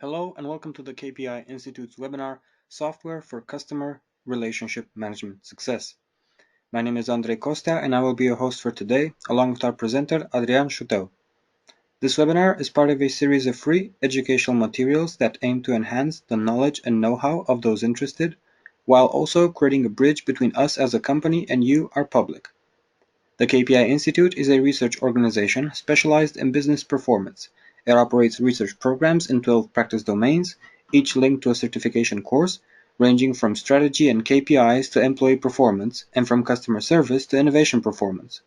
Hello and welcome to the KPI Institute's webinar, Software for Customer Relationship Management Success. My name is Andrei Costa and I will be your host for today, along with our presenter, Adrian Schutel. This webinar is part of a series of free educational materials that aim to enhance the knowledge and know-how of those interested, while also creating a bridge between us as a company and you, our public. The KPI Institute is a research organization specialized in business performance. It operates research programs in 12 practice domains, each linked to a certification course, ranging from strategy and KPIs to employee performance, and from customer service to innovation performance.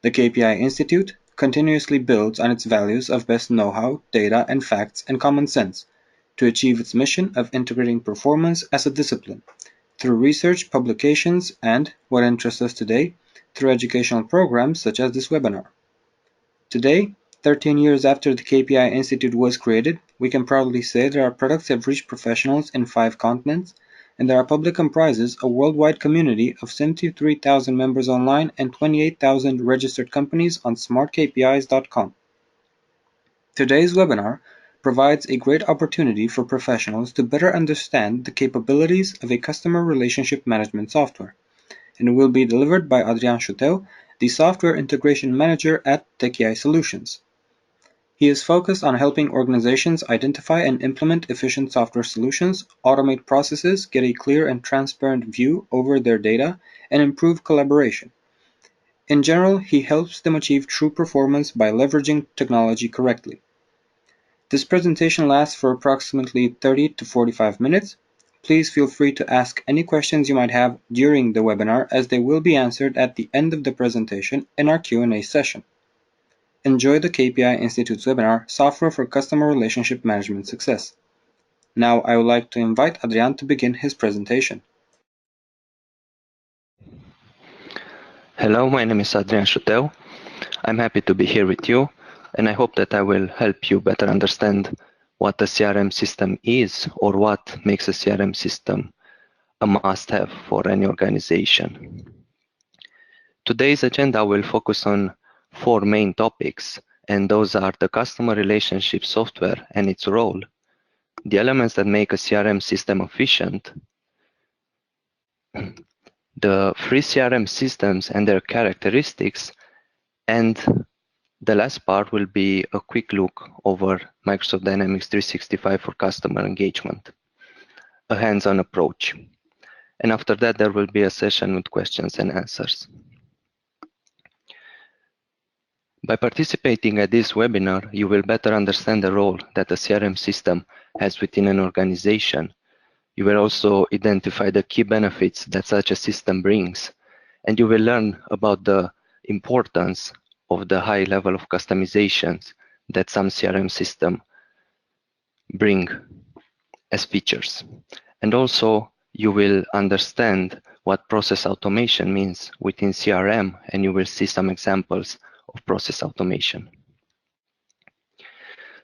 The KPI Institute continuously builds on its values of best know-how, data and facts, and common sense to achieve its mission of integrating performance as a discipline through research, publications, and, what interests us today, through educational programs such as this webinar. Today, 13 years after the KPI Institute was created, we can proudly say that our products have reached professionals in 5 continents, and that our public comprises a worldwide community of 73,000 members online and 28,000 registered companies on smartkpis.com. Today's webinar provides a great opportunity for professionals to better understand the capabilities of a customer relationship management software, and it will be delivered by Adrian Schutel, the Software Integration Manager at KPI Solutions. He is focused on helping organizations identify and implement efficient software solutions, automate processes, get a clear and transparent view over their data, and improve collaboration. In general, he helps them achieve true performance by leveraging technology correctly. This presentation lasts for approximately 30 to 45 minutes. Please feel free to ask any questions you might have during the webinar, as they will be answered at the end of the presentation in our Q&A session. Enjoy the KPI Institute's webinar, Software for Customer Relationship Management Success. Now I would like to invite Adrian to begin his presentation. Hello, my name is Adrian Schutel. I'm happy to be here with you, and I hope that I will help you better understand what a CRM system is, or what makes a CRM system a must-have for any organization. Today's agenda will focus on 4 main topics, and those are the customer relationship software and its role, the elements that make a CRM system efficient, the free CRM systems and their characteristics, and the last part will be a quick look over Microsoft Dynamics 365 for customer engagement, a hands-on approach. And after that, there will be a session with questions and answers. By participating at this webinar, you will better understand the role that a CRM system has within an organization. You will also identify the key benefits that such a system brings, and you will learn about the importance of the high level of customizations that some CRM system bring as features. And also you will understand what process automation means within CRM, and you will see some examples of process automation.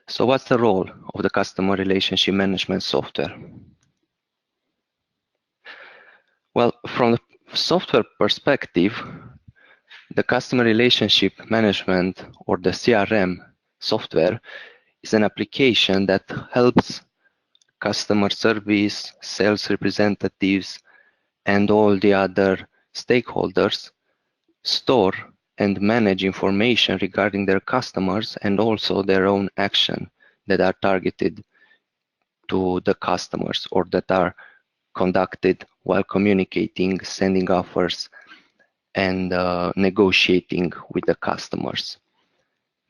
So what's the role of the customer relationship management software? Well, from the software perspective, the customer relationship management, or the CRM software, is an application that helps customer service, sales representatives, and all the other stakeholders store and manage information regarding their customers, and also their own action that are targeted to the customers, or that are conducted while communicating, sending offers, and negotiating with the customers.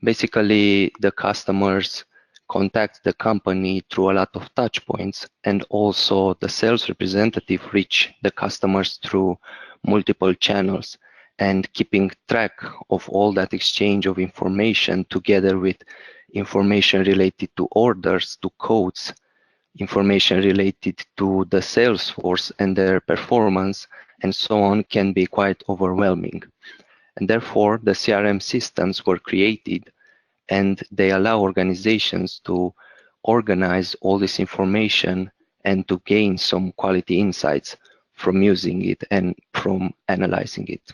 Basically, the customers contact the company through a lot of touch points, and also the sales representative reach the customers through multiple channels, and keeping track of all that exchange of information, together with information related to orders, to codes, information related to the sales force and their performance, and so on, can be quite overwhelming. And therefore, the CRM systems were created, and they allow organizations to organize all this information and to gain some quality insights from using it and from analyzing it.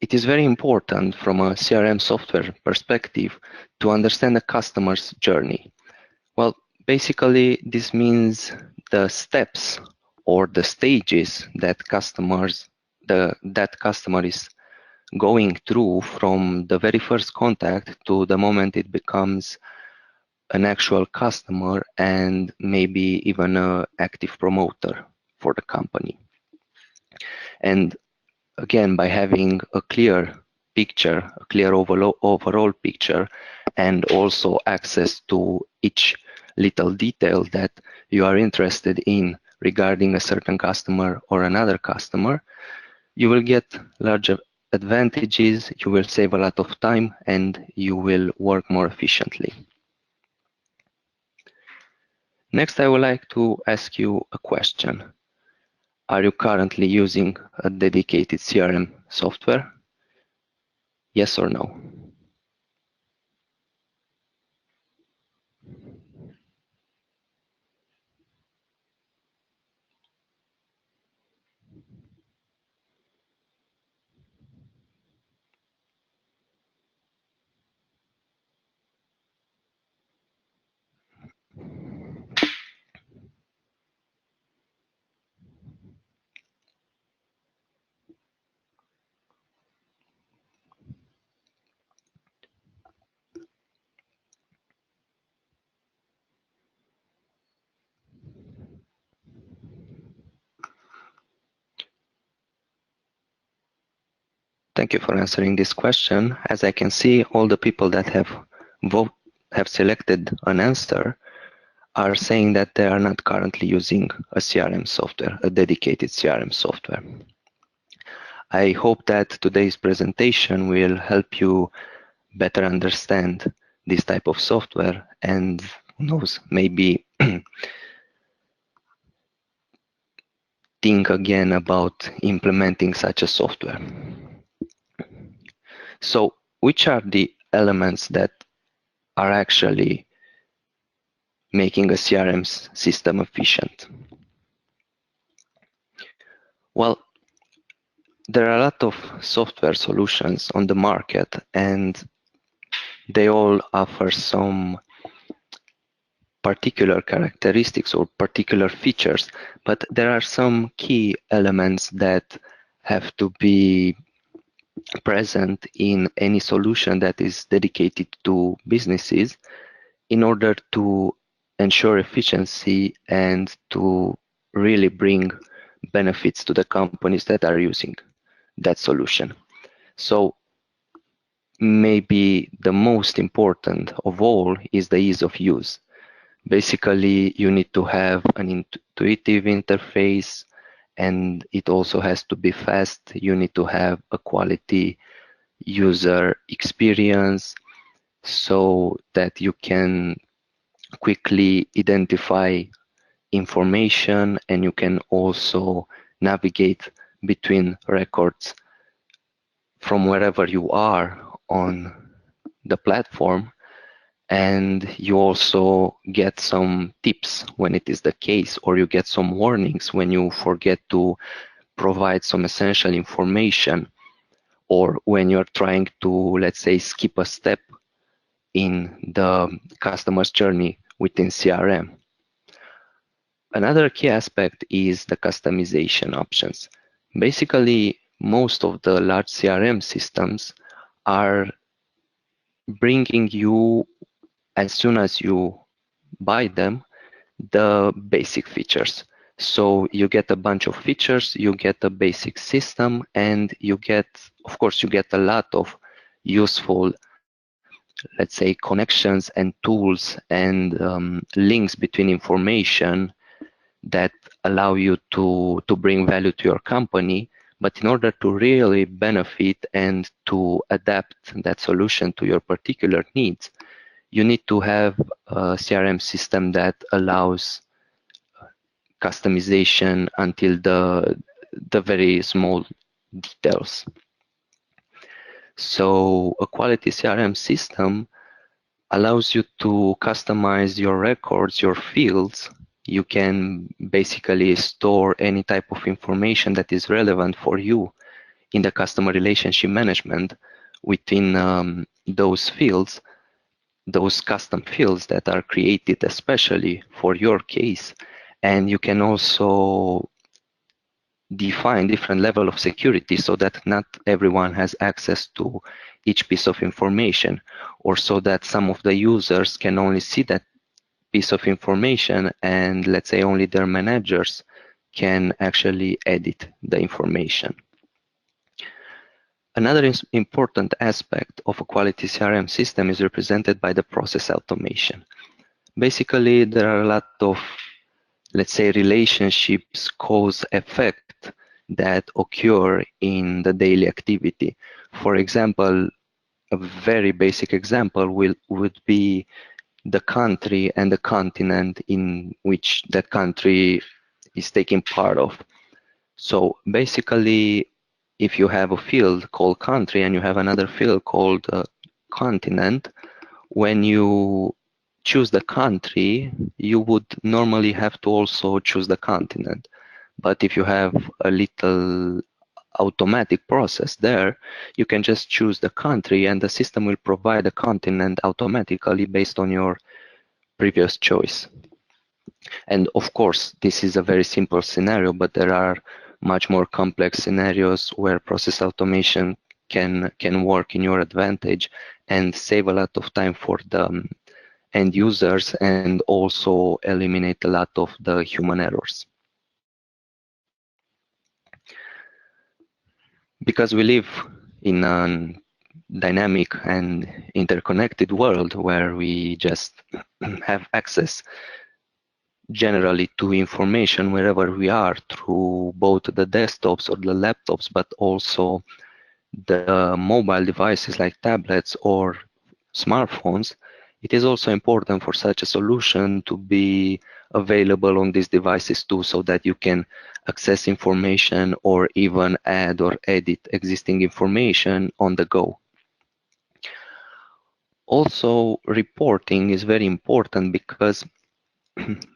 it is very important from a CRM software perspective to understand the customer's journey. Well, basically, this means the steps or the stages that that customer is going through from the very first contact to the moment it becomes an actual customer and maybe even an active promoter for the company. And again, by having a clear picture, a clear overall picture, and also access to each little detail that you are interested in regarding a certain customer or another customer, you will get larger advantages, you will save a lot of time, and you will work more efficiently. Next, I would like to ask you a question. Are you currently using a dedicated CRM software? Yes or no? Thank you for answering this question. As I can see, all the people that have selected an answer are saying that they are not currently using a CRM software, a dedicated CRM software. I hope that today's presentation will help you better understand this type of software and who knows, maybe think again about implementing such a software. So, which are the elements that are actually making a CRM system efficient? Well, there are a lot of software solutions on the market and they all offer some particular characteristics or particular features, but there are some key elements that have to be present in any solution that is dedicated to businesses in order to ensure efficiency and to really bring benefits to the companies that are using that solution. So maybe the most important of all is the ease of use. Basically, you need to have an intuitive interface and it also has to be fast. You need to have a quality user experience so that you can quickly identify information and you can also navigate between records from wherever you are on the platform, and you also get some tips when it is the case, or you get some warnings when you forget to provide some essential information, or when you're trying to, let's say, skip a step in the customer's journey within CRM. Another key aspect is the customization options. Basically, most of the large CRM systems are bringing you, as soon as you buy them, the basic features. So you get a bunch of features, you get a basic system, and you get, of course, you get a lot of useful, let's say, connections and tools and links between information that allow you to bring value to your company. But in order to really benefit and to adapt that solution to your particular needs, you need to have a CRM system that allows customization until the very small details. So a quality CRM system allows you to customize your records, your fields. You can basically store any type of information that is relevant for you in the customer relationship management within those fields, those custom fields that are created especially for your case. And you can also define different level of security so that not everyone has access to each piece of information, or so that some of the users can only see that piece of information and let's say only their managers can actually edit the information. Another important aspect of a quality CRM system is represented by the process automation. Basically, there are a lot of, let's say, relationships cause effect that occur in the daily activity. For example, a very basic example would be the country and the continent in which that country is taking part of. So basically, if you have a field called country and you have another field called continent, when you choose the country, you would normally have to also choose the continent. But if you have a little automatic process there, you can just choose the country and the system will provide the continent automatically based on your previous choice. And of course, this is a very simple scenario, but there are much more complex scenarios where process automation can work in your advantage and save a lot of time for the end users and also eliminate a lot of the human errors. Because we live in a dynamic and interconnected world where we just have access generally to information wherever we are through both the desktops or the laptops, but also the mobile devices like tablets or smartphones, it is also important for such a solution to be available on these devices too, so that you can access information or even add or edit existing information on the go. Also, reporting is very important because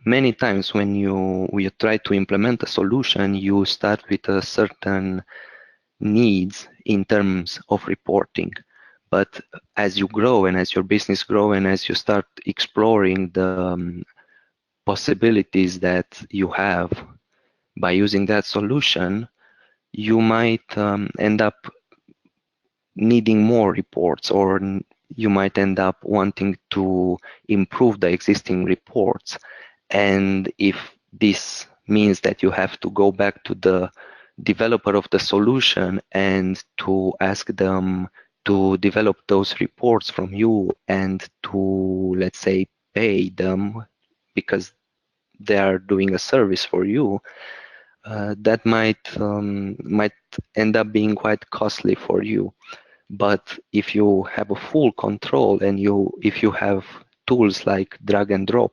many times when you try to implement a solution, you start with a certain needs in terms of reporting. But as you grow and as your business grow and as you start exploring the possibilities that you have by using that solution, you might end up needing more reports, or you might end up wanting to improve the existing reports. And if this means that you have to go back to the developer of the solution and to ask them to develop those reports from you and to, let's say, pay them because they are doing a service for you, that might end up being quite costly for you. But if you have a full control and if you have tools like drag and drop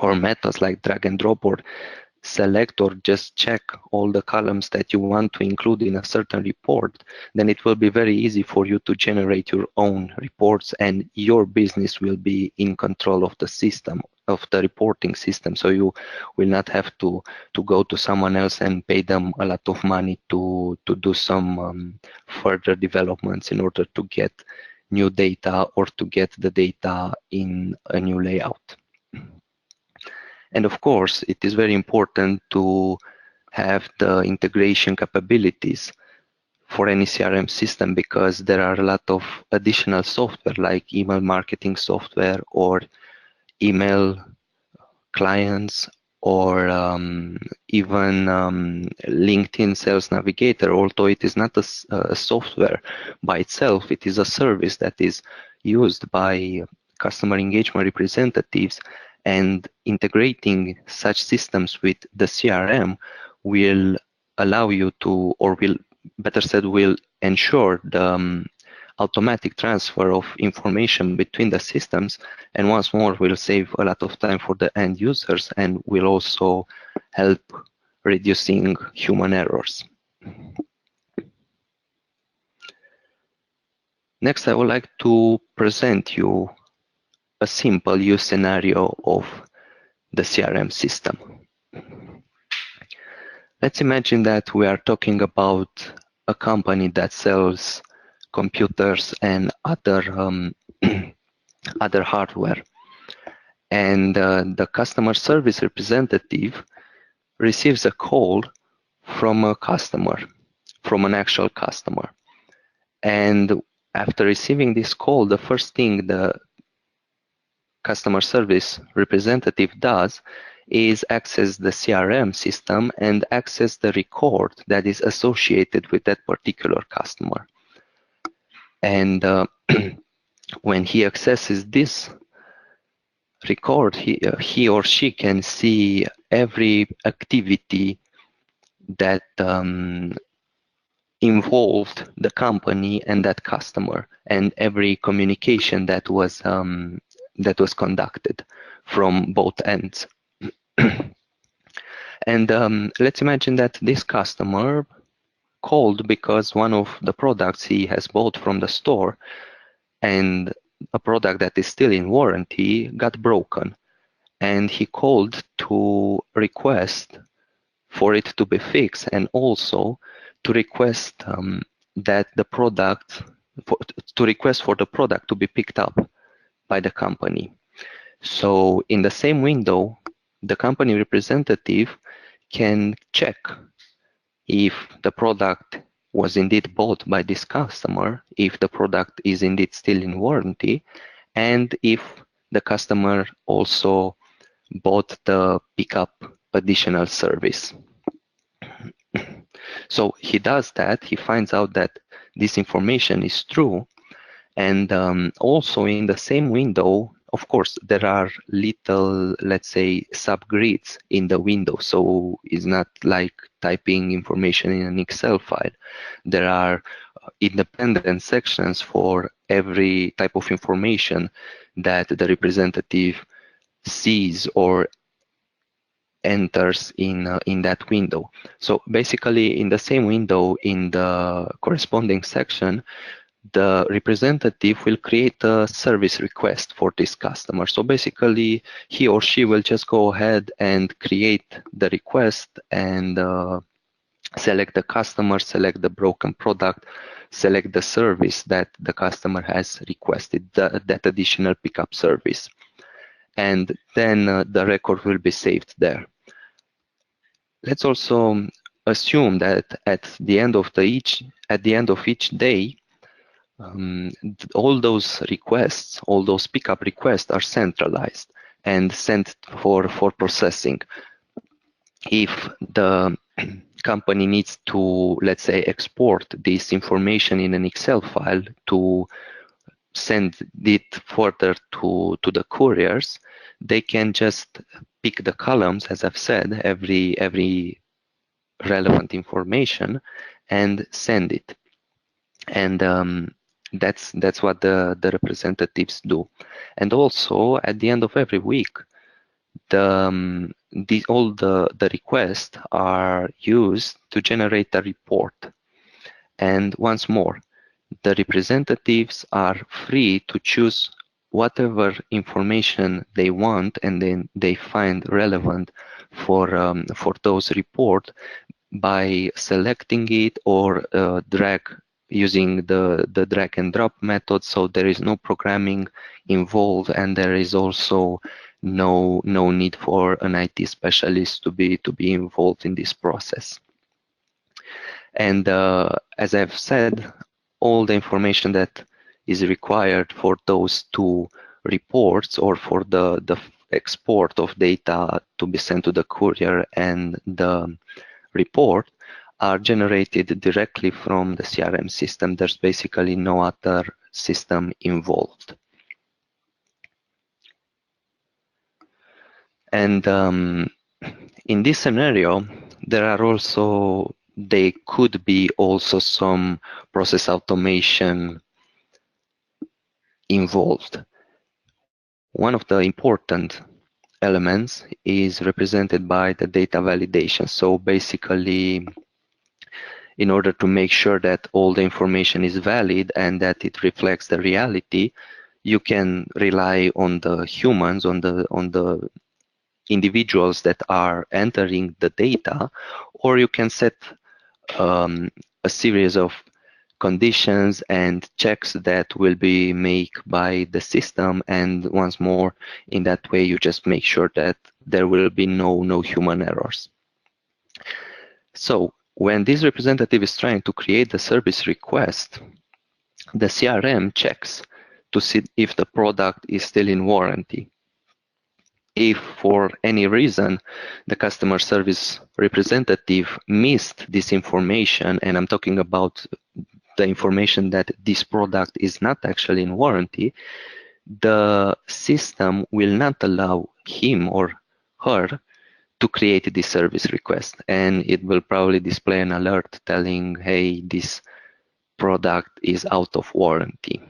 or methods like drag and drop or select or just check all the columns that you want to include in a certain report, then it will be very easy for you to generate your own reports and your business will be in control of the system, of the reporting system. So you will not have to go to someone else and pay them a lot of money to do some further developments in order to get new data or to get the data in a new layout. And of course, it is very important to have the integration capabilities for any CRM system, because there are a lot of additional software like email marketing software or email clients or even LinkedIn Sales Navigator. Although it is not a software by itself, it is a service that is used by customer engagement representatives, and integrating such systems with the CRM will allow you to, or will, better said, will ensure the automatic transfer of information between the systems, and once more will save a lot of time for the end users and will also help reducing human errors. Next, I would like to present you a simple use scenario of the CRM system. Let's imagine that we are talking about a company that sells computers and other other hardware, and the customer service representative receives a call from a customer, from an actual customer. And after receiving this call, the first thing the customer service representative does is access the CRM system and access the record that is associated with that particular customer. And when he accesses this record, he or she can see every activity that involved the company and that customer, and every communication that was conducted from both ends. And let's imagine that this customer called because one of the products he has bought from the store, and a product that is still in warranty, got broken, and he called to request for it to be fixed, and also to request that the product to request for the product to be picked up by the company. So in the same window, the company representative can check if the product was indeed bought by this customer, if the product is indeed still in warranty, and if the customer also bought the pickup additional service. So he does that, he finds out that this information is true, and also in the same window, of course, there are little, let's say, subgrids in the window, so it's not like typing information in an Excel file. There are independent sections for every type of information that the representative sees or enters in that window. So basically, in the same window, in the corresponding section, the representative will create a service request for this customer. So basically, he or she will just go ahead and create the request and select the customer, select the broken product, select the service that the customer has requested, that additional pickup service. And then the record will be saved there. Let's also assume that at the end of each day, all those requests, all those pickup requests are centralized and sent for processing. If the company needs to, let's say, export this information in an Excel file to send it further to the couriers, they can just pick the columns, as I've said, every relevant information, and send it. And that's what the representatives do. And also, at the end of every week, all the requests are used to generate a report. And once more, the representatives are free to choose whatever information they want, and then they find relevant for those reports by selecting it or using the drag and drop method. So there is no programming involved, and there is also no need for an IT specialist to be involved in this process. And as I've said, all the information that is required for those two reports, or for the export of data to be sent to the courier and the report, are generated directly from the CRM system. There's basically no other system involved. And in this scenario, there could be also some process automation involved. One of the important elements is represented by the data validation. So basically, in order to make sure that all the information is valid and that it reflects the reality, you can rely on the humans, on the individuals that are entering the data, or you can set a a series of conditions and checks that will be made by the system, and once more, in that way you just make sure that there will be no human errors. So when this representative is trying to create the service request, the CRM checks to see if the product is still in warranty. If for any reason the customer service representative missed this information, and I'm talking about the information that this product is not actually in warranty, the system will not allow him or her to create this service request, and it will probably display an alert telling, hey, this product is out of warranty.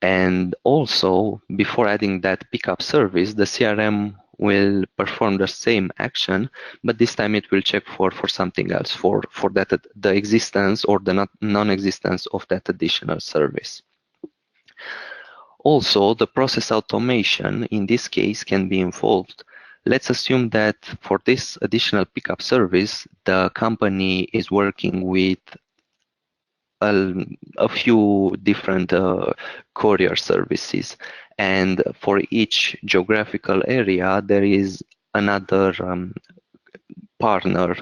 And also, before adding that pickup service, the CRM will perform the same action, but this time it will check for something else, for that the existence or the non-existence of that additional service. Also, the process automation in this case can be involved. Let's assume that for this additional pickup service, the company is working with a few different courier services, and for each geographical area there is another partner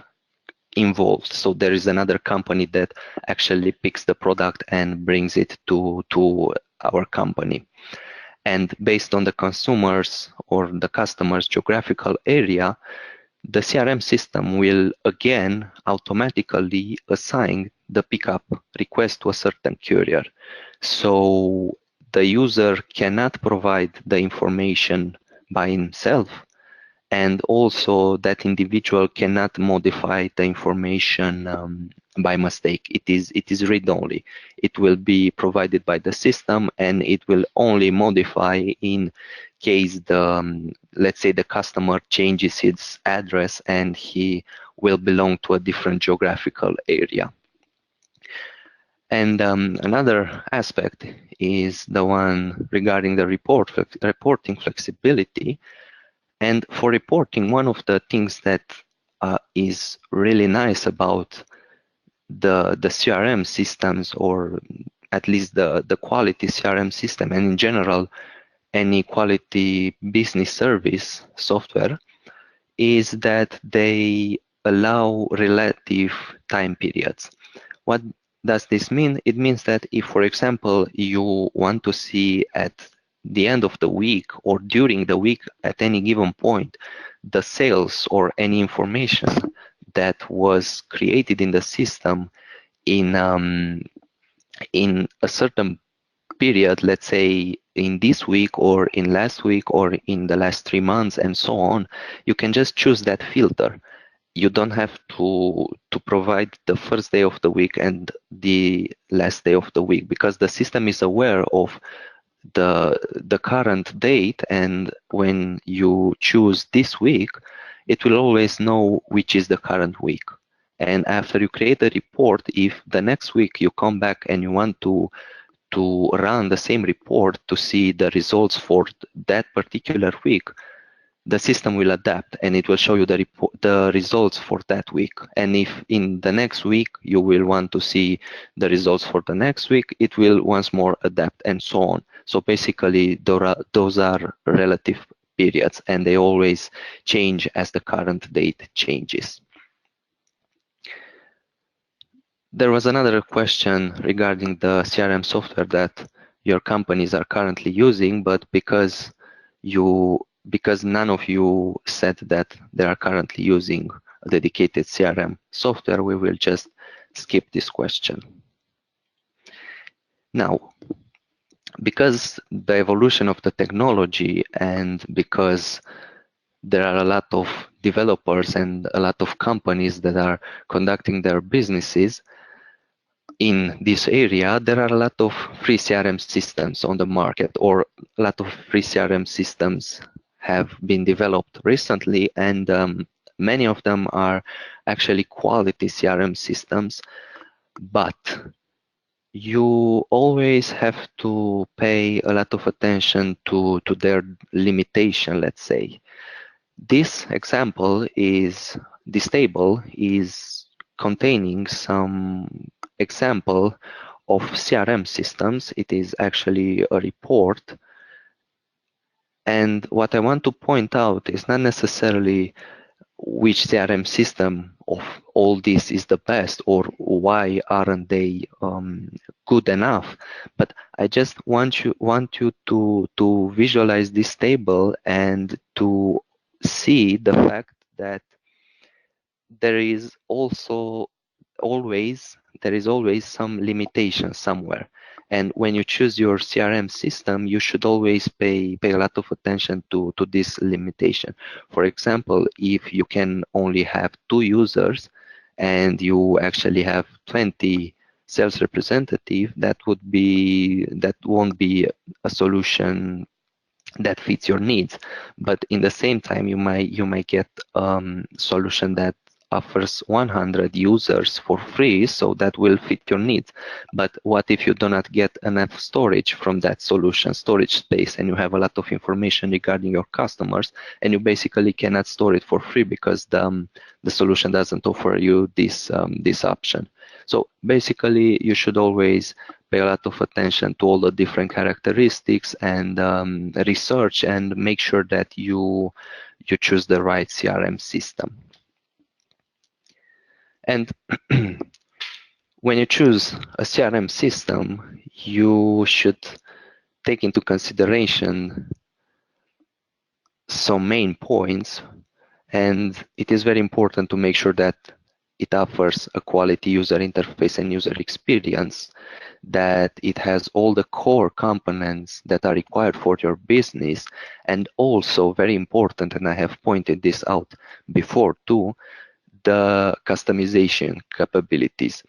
involved. So there is another company that actually picks the product and brings it to our company. And based on the consumers or the customer's geographical area, the CRM system will again automatically assign the pickup request to a certain courier. So the user cannot provide the information by himself, and also that individual cannot modify the information by mistake. It is read-only. It will be provided by the system, and it will only modify in case let's say the customer changes his address and he will belong to a different geographical area. And another aspect is the one regarding the reporting flexibility. And for reporting, one of the things that is really nice about the CRM systems, or at least the quality CRM system, and in general any quality business service software, is that they allow relative time periods. What does this mean? It means that if, for example, you want to see at the end of the week or during the week at any given point the sales or any information that was created in the system in a certain period, let's say in this week or in last week or in the last 3 months and so on, you can just choose that filter. You don't have to provide the first day of the week and the last day of the week, because the system is aware of the current date, and when you choose this week, it will always know which is the current week. And after you create a report, if the next week you come back and you want to run the same report to see the results for that particular week, the system will adapt and it will show you the results for that week. And if in the next week you will want to see the results for the next week, it will once more adapt, and so on. So basically those are relative periods, and they always change as the current date changes. There was another question regarding the CRM software that your companies are currently using, but because none of you said that they are currently using a dedicated CRM software, we will just skip this question. Now, because the evolution of the technology, and because there are a lot of developers and a lot of companies that are conducting their businesses in this area, there are a lot of free CRM systems on the market, or a lot of free CRM systems have been developed recently, and many of them are actually quality CRM systems, but you always have to pay a lot of attention to their limitation, let's say. This table is containing some example of CRM systems. It is actually a report, and what I want to point out is not necessarily which CRM system of all this is the best or why aren't they good enough, but I just want you to visualize this table and to see the fact that there is also always some limitation somewhere. And when you choose your CRM system, you should always pay a lot of attention to this limitation. For example, if you can only have 2 users and you actually have 20 sales representative, that won't be a solution that fits your needs. But in the same time, you might get solution that offers 100 users for free, so that will fit your needs. But what if you do not get enough storage from that solution, storage space, and you have a lot of information regarding your customers, and you basically cannot store it for free because the solution doesn't offer you this option. So basically, you should always pay a lot of attention to all the different characteristics and research and make sure that you choose the right CRM system. And when you choose a CRM system, you should take into consideration some main points, and it is very important to make sure that it offers a quality user interface and user experience, that it has all the core components that are required for your business, and also very important, and I have pointed this out before too, the customization capabilities.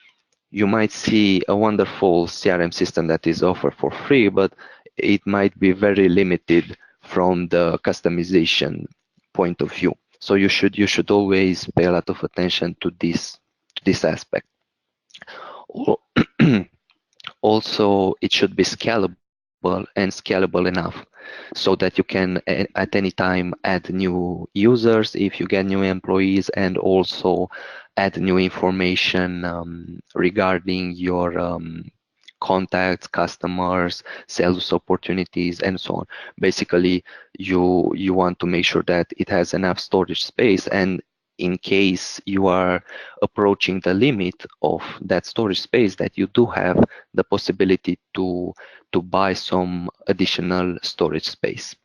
You might see a wonderful CRM system that is offered for free, but it might be very limited from the customization point of view. So you should always pay a lot of attention to this aspect. Also, it should be scalable and scalable enough so that you can at any time add new users if you get new employees, and also add new information regarding your contacts, customers, sales opportunities, and so on. Basically, you want to make sure that it has enough storage space, and in case you are approaching the limit of that storage space, that you do have the possibility to buy some additional storage space.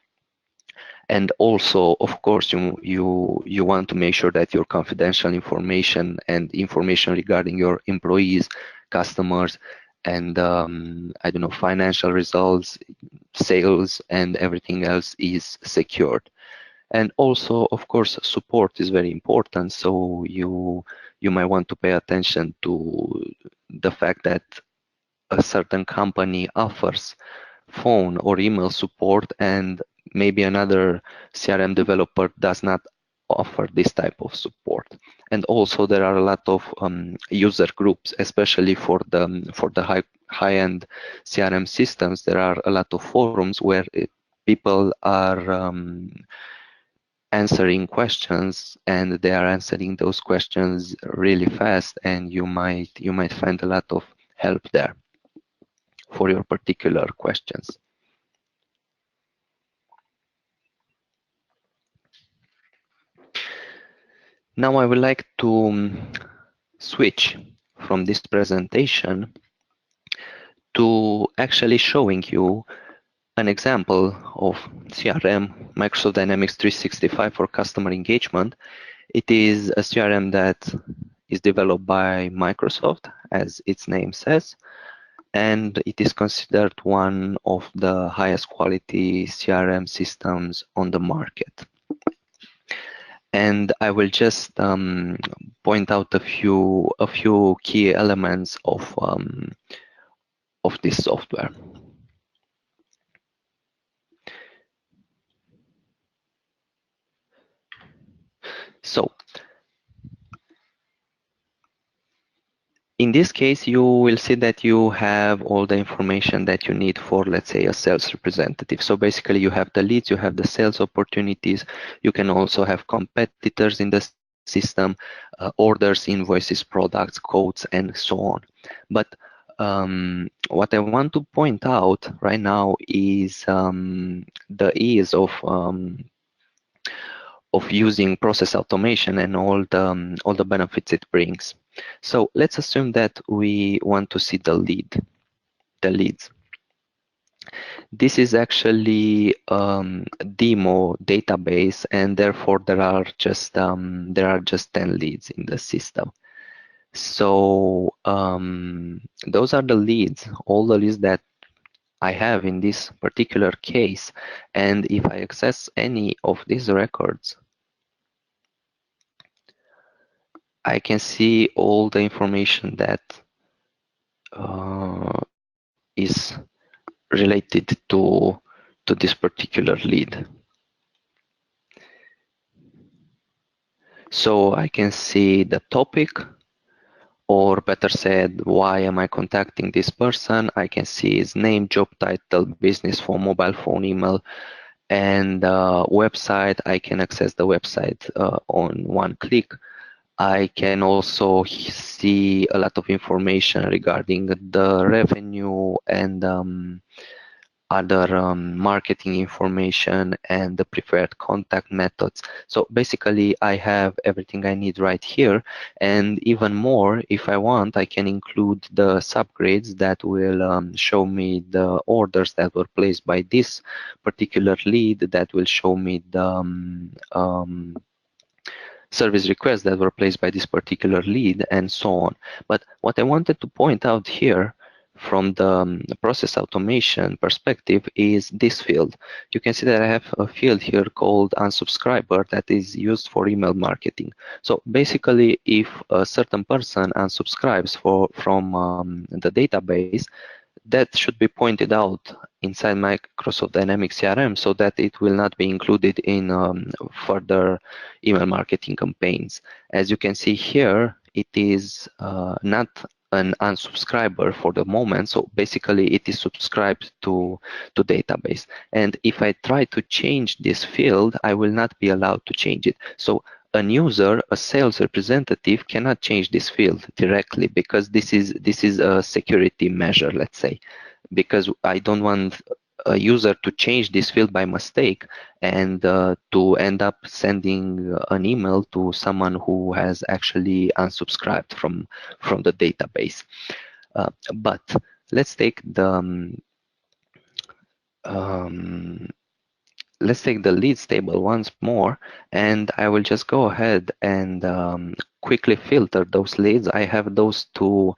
And also, of course, you want to make sure that your confidential information and information regarding your employees, customers, and I don't know, financial results, sales, and everything else is secured. And also, of course, support is very important. So you might want to pay attention to the fact that a certain company offers phone or email support, and maybe another CRM developer does not offer this type of support. And also, there are a lot of user groups, especially for the high-end CRM systems. There are a lot of forums where people are answering questions, and they are answering those questions really fast, and you might find a lot of help there for your particular questions. Now I would like to switch from this presentation to actually showing you an example of CRM, Microsoft Dynamics 365 for customer engagement. It is a CRM that is developed by Microsoft, as its name says, and it is considered one of the highest quality CRM systems on the market. And I will just point out a few key elements of this software. So in this case, you will see that you have all the information that you need for, let's say, a sales representative. So basically, you have the leads, you have the sales opportunities. You can also have competitors in the system, orders, invoices, products, codes, and so on. But what I want to point out right now is the ease of using process automation and all the benefits it brings. So let's assume that we want to see the leads. This is actually a demo database, and therefore there are just 10 leads in the system. So those are the leads, all the leads that I have in this particular case. And if I access any of these records, I can see all the information that is related to this particular lead. So I can see the topic, or better said, why am I contacting this person? I can see his name, job title, business phone, mobile phone, email, and website. I can access the website on one click. I can also see a lot of information regarding the revenue and other marketing information and the preferred contact methods. So basically I have everything I need right here, and even more, if I want, I can include the subgrades that will show me the orders that were placed by this particular lead, that will show me the service requests that were placed by this particular lead, and so on. But what I wanted to point out here from the process automation perspective is this field. You can see that I have a field here called unsubscriber that is used for email marketing. So basically, if a certain person unsubscribes from the database, that should be pointed out inside Microsoft Dynamics CRM so that it will not be included in further email marketing campaigns. As you can see here, it is not an unsubscriber for the moment, so basically it is subscribed to database. And if I try to change this field, I will not be allowed to change it. So an user, a sales representative, cannot change this field directly, because this is a security measure, let's say, because I don't want a user to change this field by mistake and to end up sending an email to someone who has actually unsubscribed from the database. But let's take the let's take the leads table once more, and I will just go ahead and quickly filter those leads. I have those two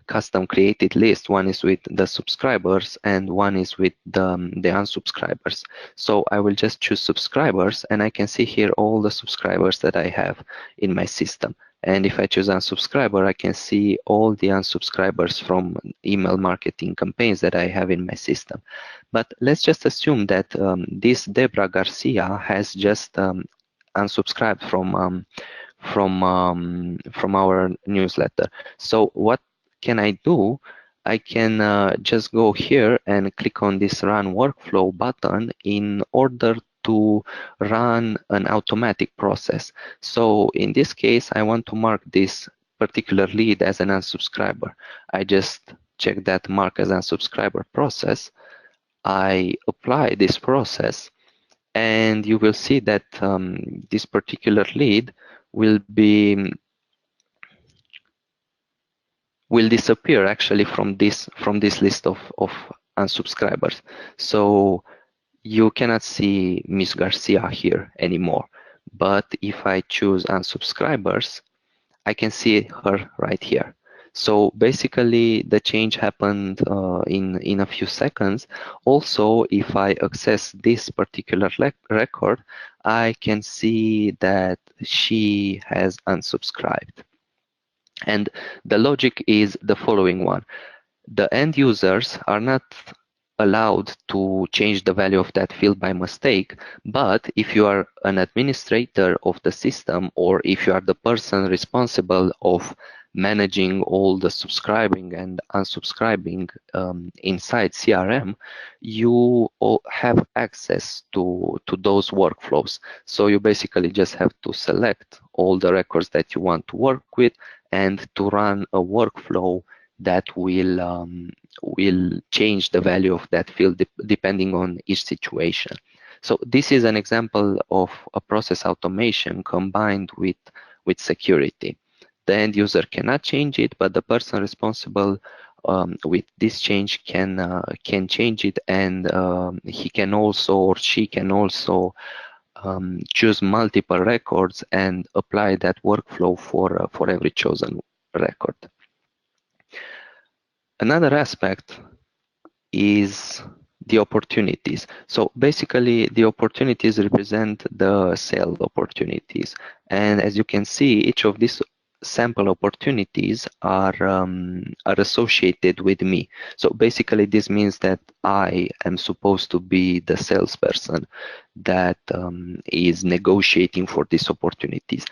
custom created lists. One is with the subscribers and one is with the unsubscribers. So I will just choose subscribers, and I can see here all the subscribers that I have in my system. And if I choose unsubscriber, I can see all the unsubscribers from email marketing campaigns that I have in my system. But let's just assume that this Debra Garcia has just unsubscribed from our newsletter. So what can I do? I can just go here and click on this Run Workflow button in order to run an automatic process. So in this case, I want to mark this particular lead as an unsubscriber. I just check that mark as unsubscriber process. I apply this process, and you will see that this particular lead will disappear actually from this list of unsubscribers. So you cannot see Miss Garcia here anymore. But if I choose unsubscribers, I can see her right here. So basically the change happened in a few seconds. Also, if I access this particular record, I can see that she has unsubscribed. And the logic is the following one. The end users are not allowed to change the value of that field by mistake, but if you are an administrator of the system, or if you are the person responsible of managing all the subscribing and unsubscribing inside CRM, you all have access to those workflows. So you basically just have to select all the records that you want to work with and to run a workflow that will change the value of that field depending on each situation. So this is an example of a process automation combined with security. The end user cannot change it, but the person responsible with this change can change it, and he can also, or she can also, choose multiple records and apply that workflow for every chosen record. Another aspect is the opportunities. So basically the opportunities represent the sale opportunities. And as you can see, each of these sample opportunities are associated with me. So basically this means that I am supposed to be the salesperson that is negotiating for these opportunities.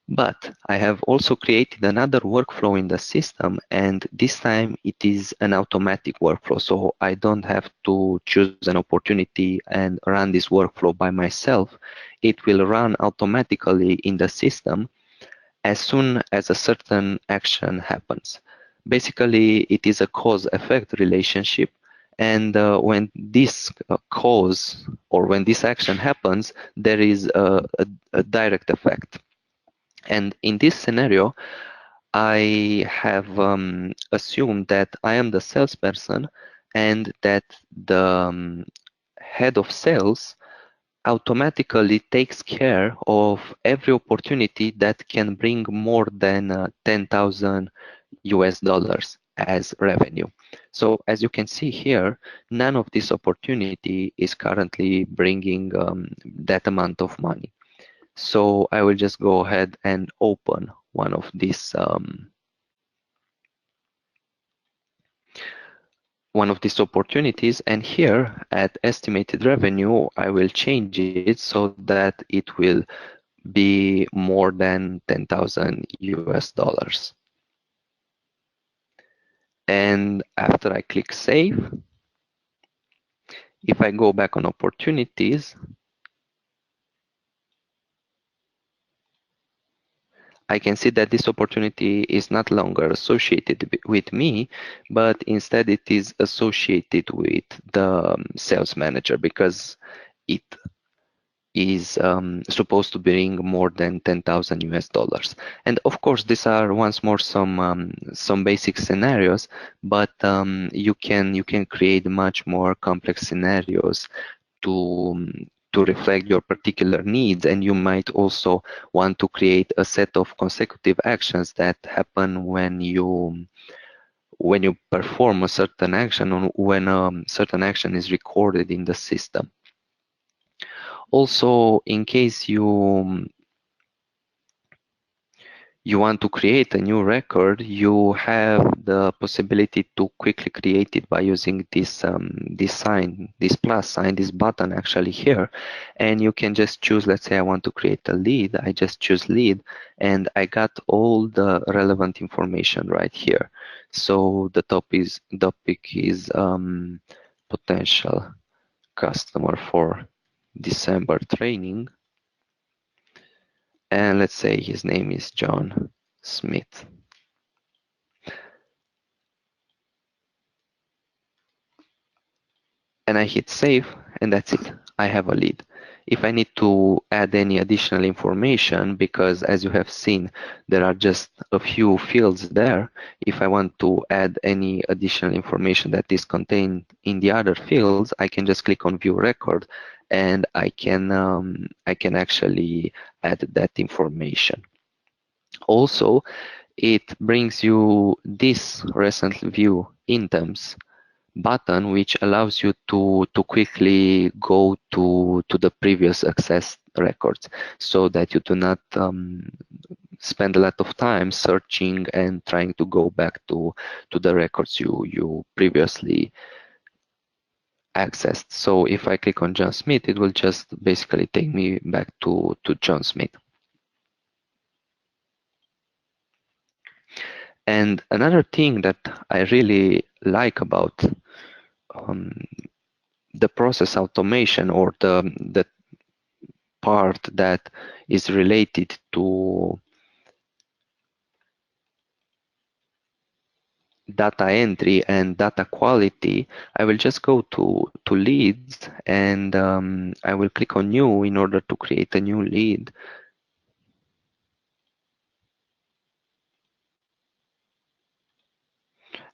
But I have also created another workflow in the system, and this time it is an automatic workflow. So I don't have to choose an opportunity and run this workflow by myself. It will run automatically in the system as soon as a certain action happens. Basically, it is a cause-effect relationship. And when this cause or when this action happens, there is a direct effect. And in this scenario, I have assumed that I am the salesperson and that the head of sales automatically takes care of every opportunity that can bring more than 10,000 US dollars as revenue. So as you can see here, none of this opportunity is currently bringing that amount of money. So I will just go ahead and open one of these opportunities, and here at estimated revenue I will change it so that it will be more than 10,000 US dollars. And after I click save, if I go back on opportunities, I can see that this opportunity is not longer associated with me, but instead it is associated with the sales manager because it is supposed to bring more than 10,000 US dollars. And of course, these are once more some basic scenarios, but you can create much more complex scenarios to reflect your particular needs, and you might also want to create a set of consecutive actions that happen when you perform a certain action or when a certain action is recorded in the system. Also, in case you want to create a new record, you have the possibility to quickly create it by using this sign, this plus sign, this button actually here, and you can just choose. Let's say I want to create a lead. I just choose lead, and I got all the relevant information right here. So the topic is potential customer for December training. And let's say his name is John Smith. And I hit save, and that's it. I have a lead. If I need to add any additional information, because as you have seen, there are just a few fields there. If I want to add any additional information that is contained in the other fields, I can just click on view record, and I can actually add that information. Also, it brings you this recent view items button, which allows you to quickly go to the previous access records, so that you do not spend a lot of time searching and trying to go back to the records you previously accessed. So if I click on John Smith, it will just basically take me back to John Smith. And another thing that I really like about um, the process automation, or the part that is related to data entry and data quality, I will just go to leads, and I will click on new in order to create a new lead.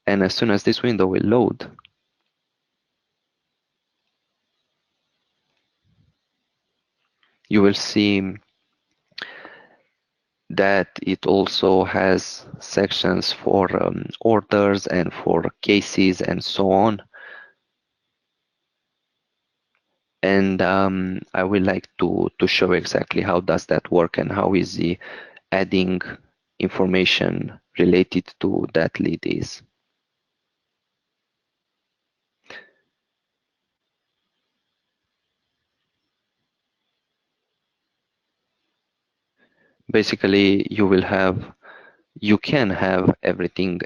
And as soon as this window will load, you will see that it also has sections for orders and for cases and so on. And I would like to show exactly how does that work and how easy adding information related to that lead is. Basically, you can have everything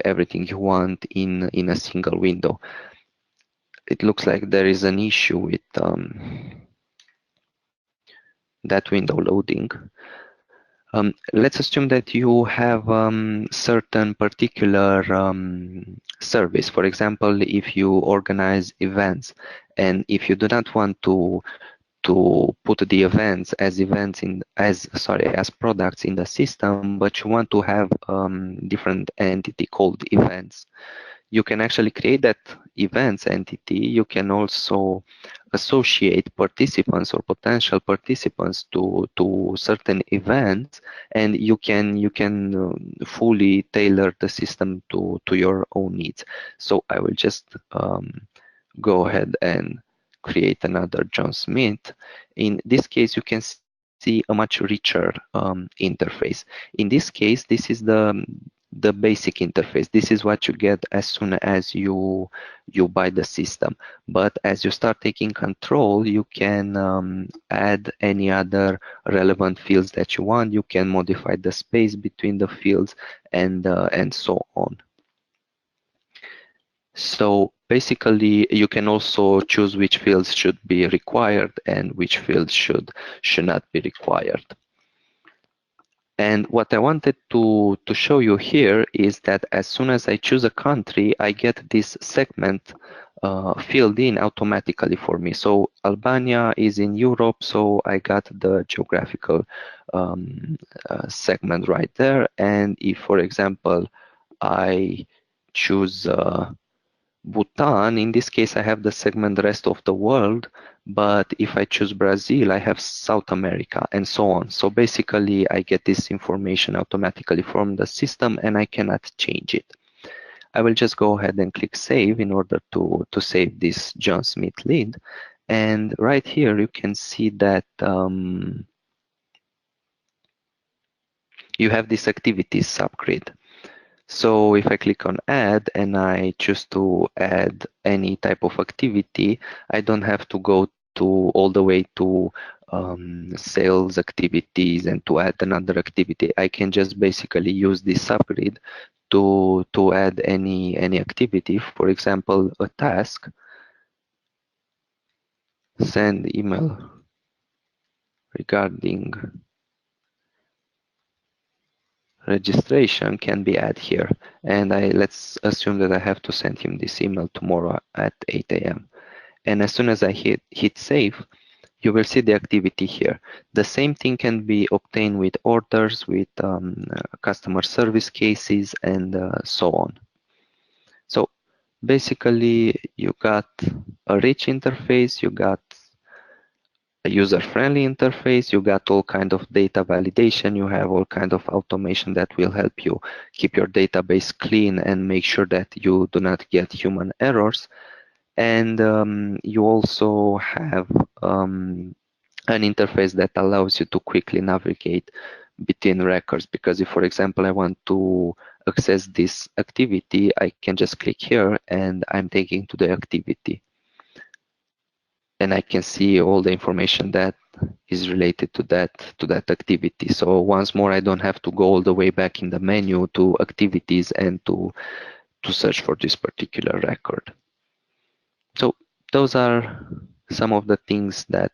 you want in a single window. It looks like there is an issue with that window loading. Let's assume that you have certain particular service. For example, if you organize events, and if you do not want to put the events as products in the system, but you want to have different entity called events, you can actually create that events entity. You can also associate participants or potential participants to certain events, and you can fully tailor the system to your own needs. So I will just go ahead and create another John Smith. In this case, you can see a much richer interface. In this case, this is the basic interface. This is what you get as soon as you buy the system. But as you start taking control, you can add any other relevant fields that you want. You can modify the space between the fields, and so on. So basically, you can also choose which fields should be required and which fields should not be required. And what I wanted to show you here is that as soon as I choose a country, I get this segment filled in automatically for me. So Albania is in Europe, so I got the geographical segment right there. And if, for example, I choose Bhutan, in this case, I have the segment rest of the world, but if I choose Brazil, I have South America, and so on. So basically, I get this information automatically from the system, and I cannot change it. I will just go ahead and click save in order to save this John Smith lead. And right here, you can see that you have this activities subgrid. So if I click on add and I choose to add any type of activity, I don't have to go to all the way to sales activities and to add another activity. I can just basically use this subgrid to add any activity. For example, a task, send email regarding registration can be added here. And let's assume that I have to send him this email tomorrow at 8 a.m. And as soon as I hit save, you will see the activity here. The same thing can be obtained with orders, with customer service cases, and so on. So basically, you got a rich interface, you got a user-friendly interface, you got all kind of data validation, you have all kind of automation that will help you keep your database clean and make sure that you do not get human errors. And you also have an interface that allows you to quickly navigate between records, because if, for example, I want to access this activity, I can just click here and I'm taken to the activity. And I can see all the information that is related to that activity. So once more, I don't have to go all the way back in the menu to activities and to search for this particular record. So those are some of the things that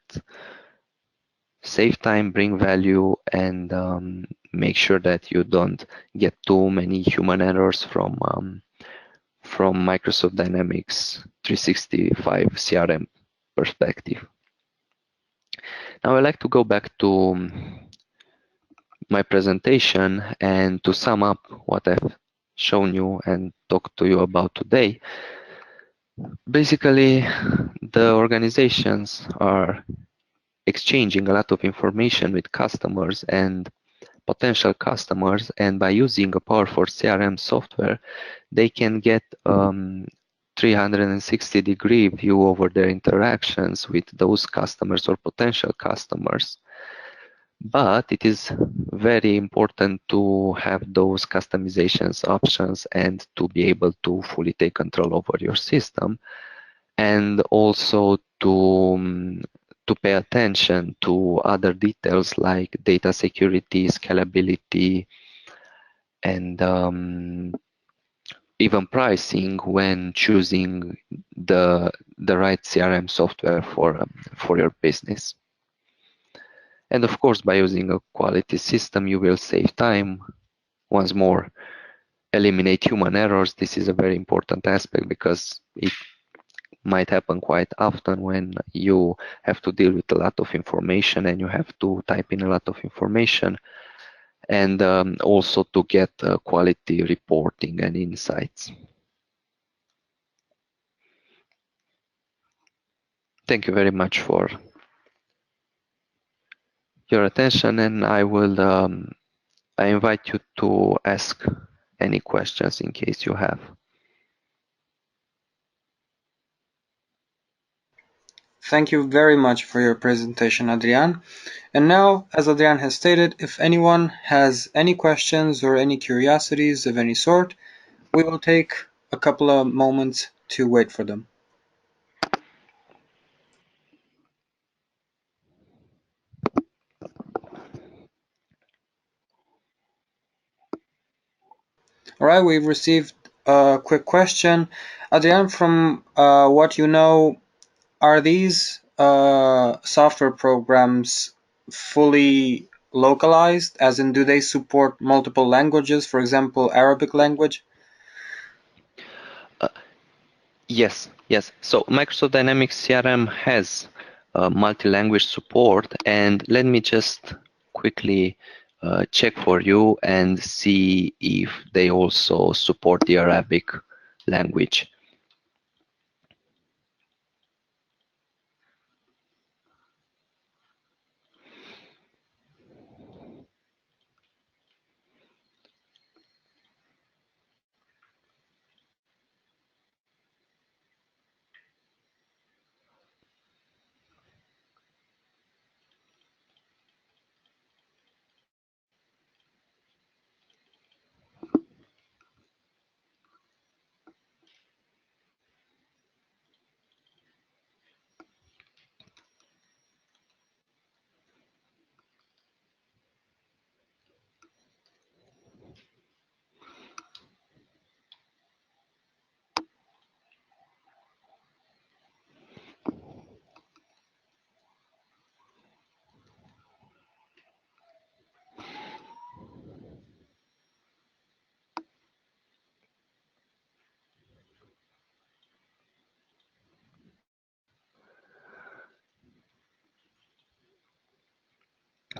save time, bring value, and make sure that you don't get too many human errors from Microsoft Dynamics 365 CRM perspective. Now I'd like to go back to my presentation and to sum up what I've shown you and talked to you about today. Basically, the organizations are exchanging a lot of information with customers and potential customers, and by using a powerful CRM software, they can get 360-degree view over their interactions with those customers or potential customers. But it is very important to have those customizations options and to be able to fully take control over your system, and also to pay attention to other details like data security, scalability, and even pricing when choosing the right CRM software for your business. And of course, by using a quality system, you will save time. Once more, eliminate human errors. This is a very important aspect because it might happen quite often when you have to deal with a lot of information and you have to type in a lot of information, and also to get quality reporting and insights. Thank you very much for your attention, and I invite you to ask any questions in case you have. Thank you very much for your presentation, Adrian. And now, as Adrian has stated, if anyone has any questions or any curiosities of any sort, we will take a couple of moments to wait for them. All right, we've received a quick question. Adrian, from what you know, are these software programs fully localized? As in, do they support multiple languages, for example, Arabic language? Yes. So Microsoft Dynamics CRM has multi-language support, and let me just quickly check for you and see if they also support the Arabic language.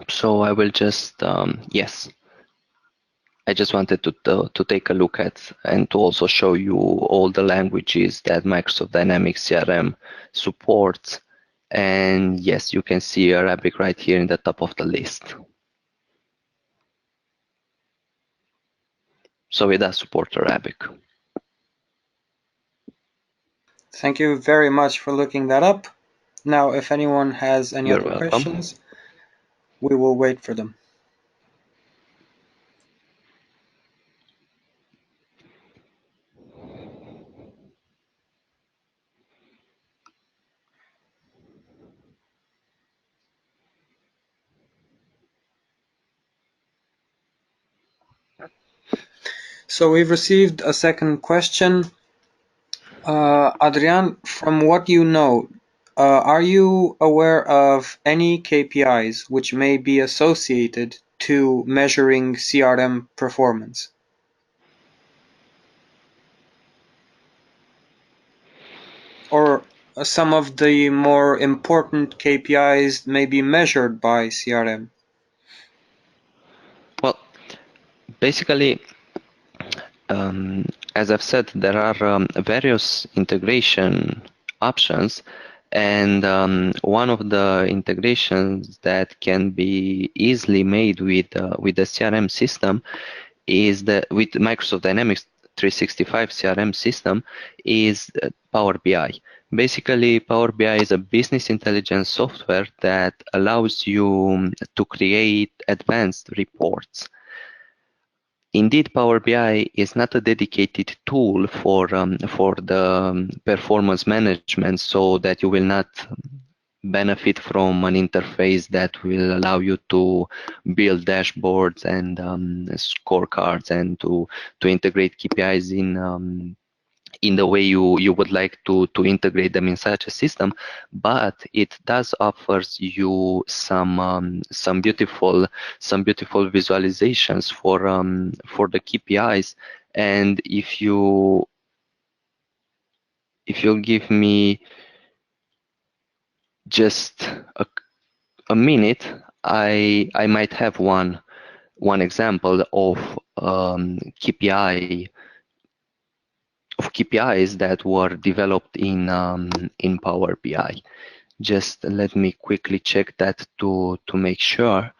So I will just, yes, I just wanted to take a look at and to also show you all the languages that Microsoft Dynamics CRM supports. And yes, you can see Arabic right here in the top of the list. So it does support Arabic. Thank you very much for looking that up. Now, if anyone has any You're other welcome. questions, we will wait for them. So we've received a second question. Adrian, from what you know, are you aware of any KPIs which may be associated to measuring CRM performance? Or some of the more important KPIs may be measured by CRM? Well, basically, as I've said, there are various integration options, and one of the integrations that can be easily made with the CRM system is with Microsoft Dynamics 365 CRM system is Power BI. Basically, Power BI is a business intelligence software that allows you to create advanced reports. Indeed, Power BI is not a dedicated tool for the performance management, so that you will not benefit from an interface that will allow you to build dashboards and scorecards and to integrate KPIs in the way you would like to integrate them in such a system, but it does offers you some beautiful visualizations for the KPIs. And if you give me just a minute, I might have one example of KPIs that were developed in Power BI. Just let me quickly check that to make sure.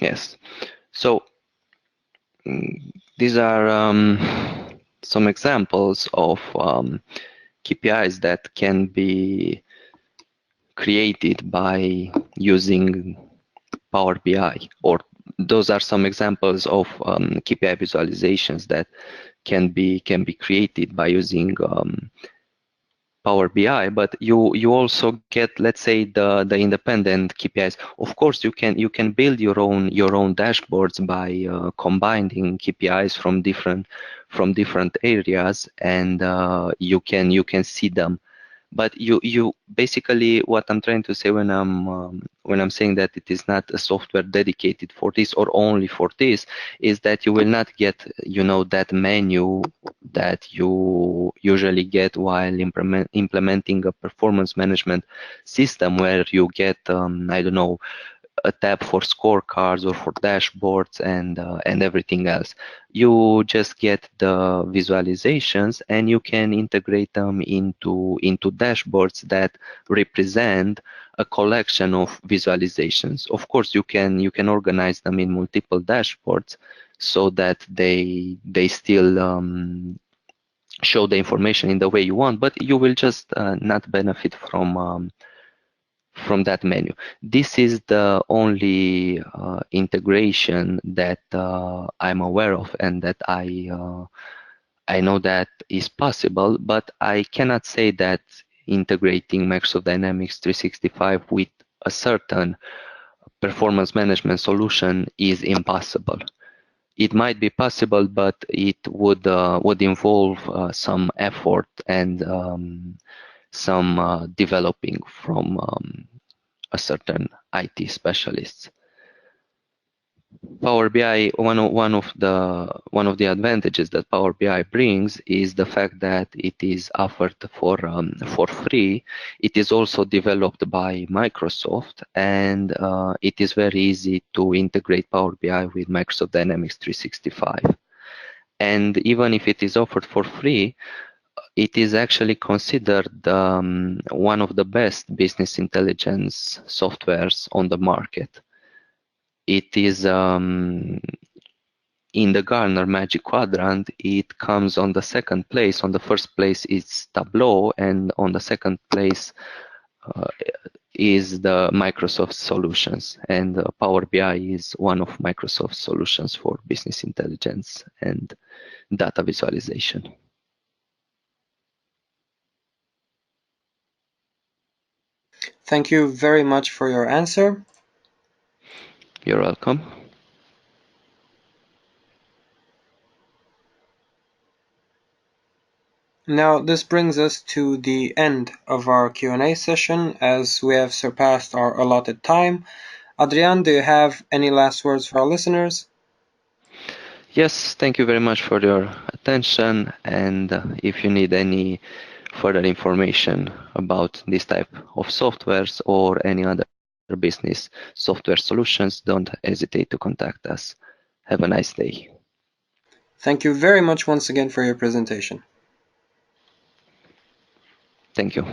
Yes. So these are some examples of KPIs that can be created by using Power BI, or those are some examples of KPI visualizations that can be created by using Power BI. But you also get, let's say, the independent KPIs. Of course, you can build your own dashboards by combining KPIs from different areas, and you can see them. But you basically, what I'm trying to say when I'm saying that it is not a software dedicated for this or only for this, is that you will not get that menu that you usually get while implementing a performance management system, where you get I don't know, a tab for scorecards or for dashboards and everything else. You just get the visualizations, and you can integrate them into dashboards that represent a collection of visualizations. Of course, you can organize them in multiple dashboards so that they still show the information in the way you want, but you will just not benefit from that menu. This is the only integration that I'm aware of, and that I know that is possible, but I cannot say that integrating Microsoft Dynamics 365 with a certain performance management solution is impossible. It might be possible, but it would involve some effort and some developing from a certain IT specialist. Power BI, one of the advantages that Power BI brings is the fact that it is offered for free. It is also developed by Microsoft, and it is very easy to integrate Power BI with Microsoft Dynamics 365. And even if it is offered for free, it is actually considered one of the best business intelligence softwares on the market. it is in the Gartner Magic Quadrant, it comes on the second place. On the first place is Tableau, and on the second place uh, is the Microsoft solutions. And Power BI is one of Microsoft solutions for business intelligence and data visualization. Thank you very much for your answer. You're welcome. Now, this brings us to the end of our Q&A session as we have surpassed our allotted time. Adrian, do you have any last words for our listeners? Yes, thank you very much for your attention. And if you need any further information about this type of softwares or any other business software solutions, don't hesitate to contact us. Have a nice day. Thank you very much once again for your presentation. Thank you.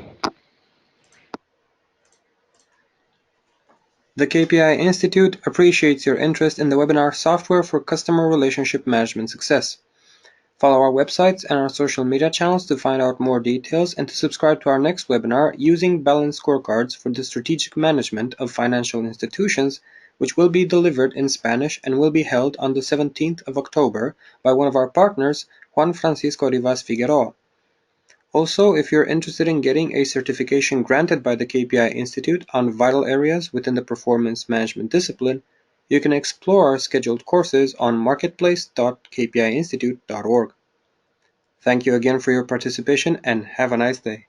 The KPI Institute appreciates your interest in the webinar Software for Customer Relationship Management Success. Follow our websites and our social media channels to find out more details and to subscribe to our next webinar using balanced scorecards for the strategic management of financial institutions, which will be delivered in Spanish and will be held on the 17th of October by one of our partners, Juan Francisco Rivas Figueroa. Also, if you're interested in getting a certification granted by the KPI Institute on vital areas within the performance management discipline, you can explore our scheduled courses on marketplace.kpiinstitute.org. Thank you again for your participation and have a nice day.